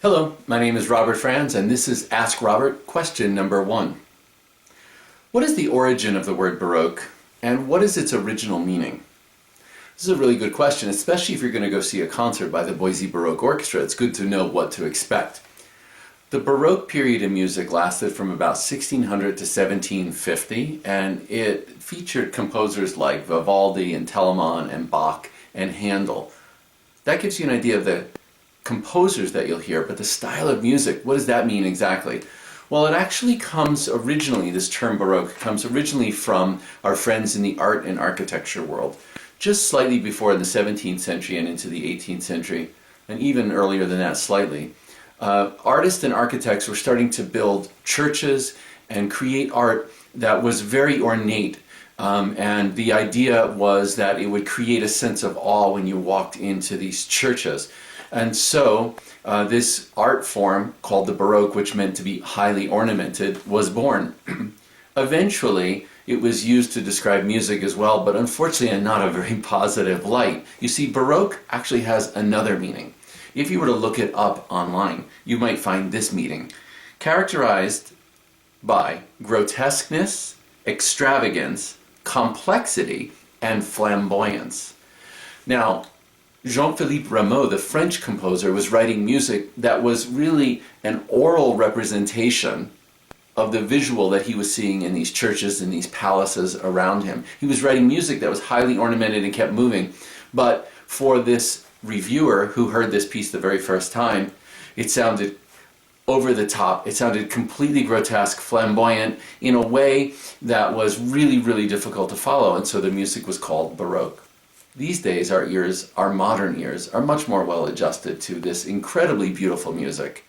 Hello, my name is Robert Franz, and this is Ask Robert, question number 1. What is the origin of the word Baroque, and what is its original meaning? This is a really good question, especially if you're going to go see a concert by the Boise Baroque Orchestra. It's good to know what to expect. The Baroque period in music lasted from about 1600 to 1750, and it featured composers like Vivaldi and Telemann and Bach and Handel. That gives you an idea of the composers that you'll hear, but the style of music, what does that mean exactly? Well, it actually comes originally, this term Baroque comes originally from our friends in the art and architecture world, just slightly before in the 17th century and into the 18th century, and even earlier than that slightly. Artists and architects were starting to build churches and create art that was very ornate, and the idea was that it would create a sense of awe when you walked into these churches. And so this art form called the Baroque, which meant to be highly ornamented, was born. Eventually, it was used to describe music as well, but unfortunately in not a very positive light. You see, Baroque actually has another meaning. If you were to look it up online, you might find this meaning: characterized by grotesqueness, extravagance, complexity, and flamboyance. Now, Jean-Philippe Rameau, the French composer, was writing music that was really an oral representation of the visual that he was seeing in these churches and these palaces around him. He was writing music that was highly ornamented and kept moving, but for this reviewer who heard this piece the very first time, it sounded over the top. It sounded completely grotesque, flamboyant, in a way that was really, really difficult to follow, and so the music was called Baroque. These days, our modern ears, are much more well adjusted to this incredibly beautiful music.